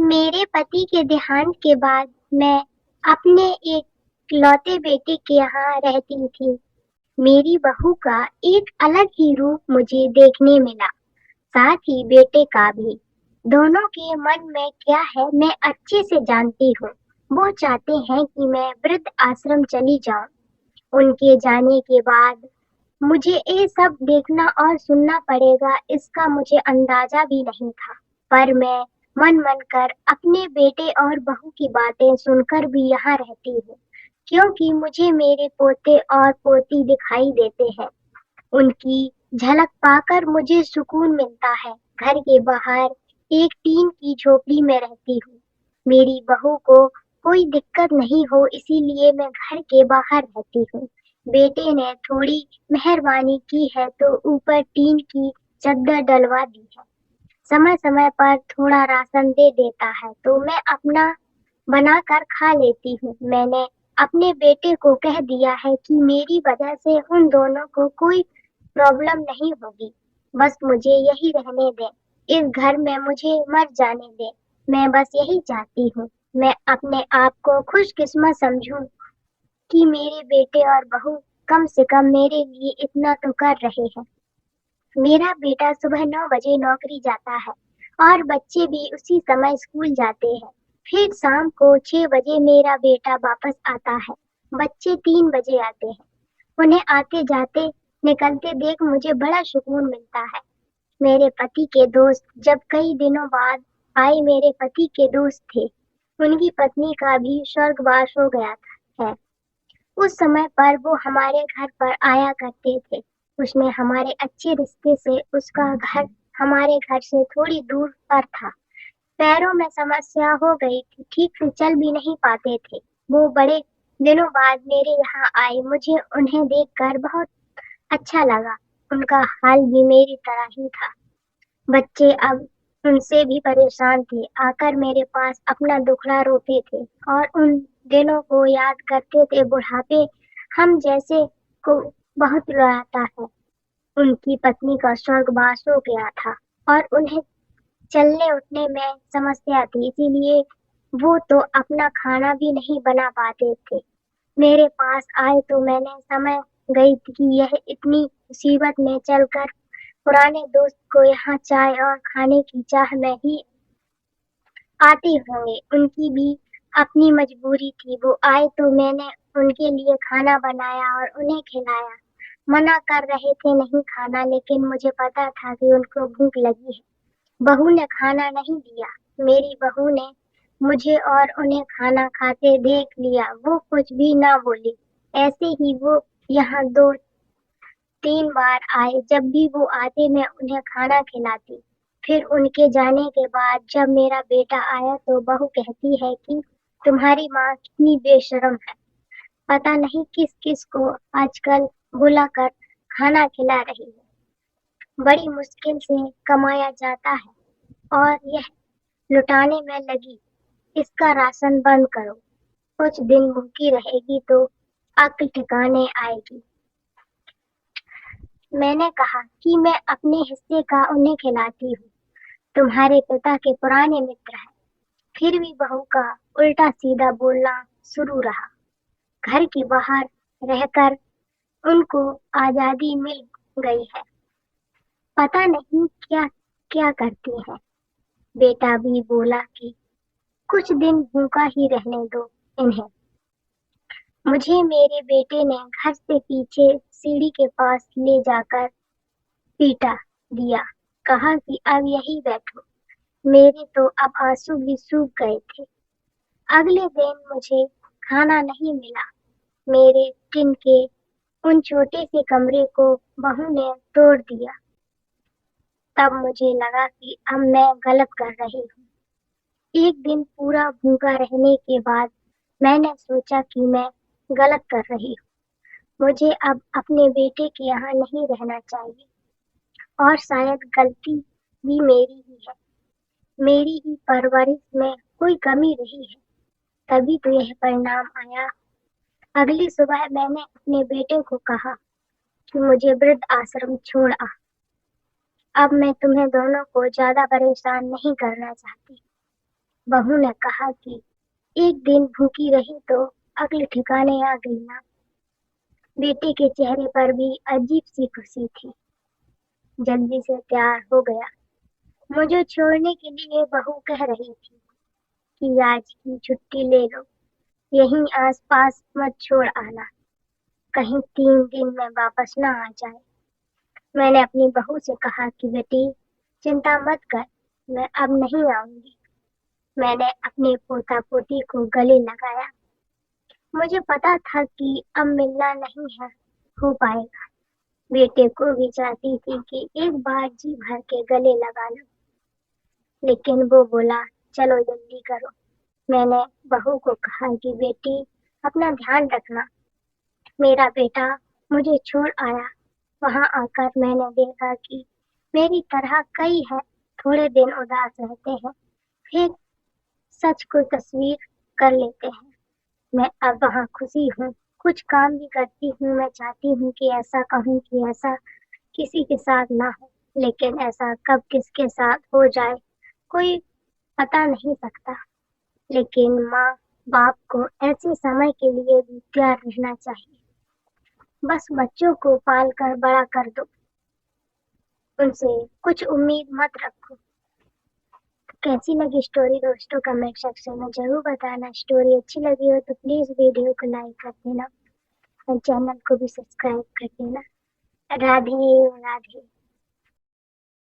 मेरे पति के देहांत के बाद मैं अपने एक लौते बेटे के यहाँ रहती थी। मेरी बहू का एक अलग ही रूप मुझे देखने मिला, साथ ही बेटे का भी। दोनों के मन में क्या है मैं अच्छे से जानती हूँ। वो चाहते हैं कि मैं वृद्ध आश्रम चली जाऊं। उनके जाने के बाद मुझे ये सब देखना और सुनना पड़ेगा, इसका मुझे अंदाजा भी नहीं था। पर मैं मन मन कर अपने बेटे और बहू की बातें सुनकर भी यहाँ रहती हूँ, क्योंकि मुझे मेरे पोते और पोती दिखाई देते हैं। उनकी झलक पाकर मुझे सुकून मिलता है। घर के बाहर एक टीन की झोपड़ी में रहती हूँ। मेरी बहू को कोई दिक्कत नहीं हो, इसीलिए मैं घर के बाहर रहती हूँ। बेटे ने थोड़ी मेहरबानी की है तो ऊपर टीन की चद्दर डलवा दी है। समय समय पर थोड़ा राशन दे देता है तो मैं अपना बनाकर खा लेती हूँ। मैंने अपने बेटे को कह दिया है कि मेरी वजह से उन दोनों को कोई प्रॉब्लम नहीं होगी। बस मुझे यही रहने दें, इस घर में मुझे मर जाने दें। मैं बस यही चाहती हूँ। मैं अपने आप को खुशकिस्मत समझूं कि मेरे बेटे और बहू कम से कम मेरे लिए इतना तो कर रहे हैं। मेरा बेटा सुबह 9 बजे नौकरी जाता है और बच्चे भी उसी समय स्कूल जाते हैं। फिर शाम को 6 बजे मेरा बेटा वापस आता है। बच्चे 3 बजे आते हैं। उन्हें आते जाते निकलते देख मुझे बड़ा सुकून मिलता है। मेरे पति के दोस्त जब कई दिनों बाद आए, मेरे पति के दोस्त थे। उनकी पत्नी का भी स्वर्गवास हो गया है। उस समय पर वो हमारे घर पर आया करते थे। उसने हमारे अच्छे रिश्ते से उसका घर हमारे घर से थोड़ी दूर पर था। पैरों में समस्या हो गई थी, ठीक से चल भी नहीं पाते थे। वो बड़े दिनों बाद मेरे यहाँ आए। मुझे उन्हें देखकर बहुत अच्छा लगा। उनका हाल भी मेरी तरह ही था। बच्चे अब उनसे भी परेशान थे, आकर मेरे पास अपना दुखड़ा रोते थे और उन दिनों को याद करते थे। बुढ़ापे हम जैसे को बहुत रुलाता है। उनकी पत्नी का स्वर्गवास हो गया था और उन्हें चलने उठने में समस्या थी, इसीलिए वो तो अपना खाना भी नहीं बना पाते थे। मेरे पास आए तो मैंने समझ गई थी कि यह इतनी मुसीबत में चलकर पुराने दोस्त को यहाँ चाय और खाने की चाह में ही आते होंगे। उनकी भी अपनी मजबूरी थी। वो आए तो मैंने उनके लिए खाना बनाया और उन्हें खिलाया। मना कर रहे थे नहीं खाना, लेकिन मुझे पता था कि उनको भूख लगी है। बहू ने खाना नहीं दिया। मेरी बहू ने मुझे और उन्हें खाना खाते देख लिया। वो कुछ भी ना बोली। ऐसे ही वो यहाँ 2-3 बार आए। जब भी वो आते मैं उन्हें खाना खिलाती। फिर उनके जाने के बाद जब मेरा बेटा आया तो बहू कहती है कि तुम्हारी माँ कितनी बेशर्म है। पता नहीं किस किस को आजकल बुलाकर खाना खिला रही है। बड़ी मुश्किल से कमाया जाता है और यह लुटाने में लगी। इसका राशन बंद करो। कुछ दिन भूखी रहेगी तो अक्ल ठिकाने आएगी। मैंने कहा कि मैं अपने हिस्से का उन्हें खिलाती हूँ। तुम्हारे पिता के पुराने मित्र हैं। फिर भी बहू का उल्टा सीधा बोलना शुरू रहा। घर के बाहर रहकर उनको आजादी मिल गई है। पता नहीं क्या क्या करती है। बेटा भी बोला कि कुछ दिन भूखा ही रहने दो इन्हें। मुझे मेरे बेटे ने घर से पीछे सीढ़ी के पास ले जाकर पीटा दिया। कहा कि अब यही बैठो। मेरे तो अब आंसू भी सूख गए थे। अगले दिन मुझे खाना नहीं मिला। मेरे टिन के उन छोटे से कमरे को बहू ने तोड़ दिया। तब मुझे लगा कि अब मैं गलत कर रही हूँ। एक दिन पूरा भूखा रहने के बाद मैंने सोचा कि मैं गलत कर रही हूँ। मुझे अब अपने बेटे के यहाँ नहीं रहना चाहिए और शायद गलती भी मेरी ही है। मेरी ही परवरिश में कोई कमी रही है, तभी तो यह परिणाम आया। अगली सुबह मैंने अपने बेटे को कहा कि मुझे वृद्ध आश्रम छोड़ आ। अब मैं तुम्हें दोनों को ज्यादा परेशान नहीं करना चाहती। बहू ने कहा कि एक दिन भूखी रही तो अगले ठिकाने आ गई ना। बेटे के चेहरे पर भी अजीब सी खुशी थी। जल्दी से तैयार हो गया। मुझे छोड़ने के लिए बहू कह रही थी कि आज की छुट्टी ले लो, यहीं आसपास मत छोड़ आना, कहीं 3 दिन में वापस ना आ जाए। मैंने अपनी बहू से कहा कि बेटी चिंता मत कर, मैं अब नहीं आऊंगी। मैंने अपने पोता पोती को गले लगाया। मुझे पता था कि अब मिलना नहीं है हो पाएगा। बेटे को भी चाहती थी कि एक बार जी भर के गले लगा लो, लेकिन वो बोला चलो जल्दी करो। मैंने बहू को कहा कि बेटी अपना ध्यान रखना। मेरा बेटा मुझे छोड़ आया। वहां आकर मैंने देखा कि मेरी तरह कई है, थोड़े दिन उदास रहते हैं, फिर सच को तस्वीर कर लेते हैं। मैं अब वहाँ खुशी हूँ, कुछ काम भी करती हूँ। मैं चाहती हूँ कि ऐसा कहूँ कि ऐसा किसी के साथ ना हो, लेकिन ऐसा कब किसके साथ हो जाए कोई बता नहीं सकता। लेकिन माँ बाप को ऐसे समय के लिए भी तैयार रहना चाहिए। बस बच्चों को पाल कर बड़ा कर दो, उनसे कुछ उम्मीद मत रखो। कैसी लगी स्टोरी दोस्तों, कमेंट सेक्शन में जरूर बताना। स्टोरी अच्छी लगी हो तो प्लीज वीडियो को लाइक कर देना और चैनल को भी सब्सक्राइब कर देना। राधे राधे।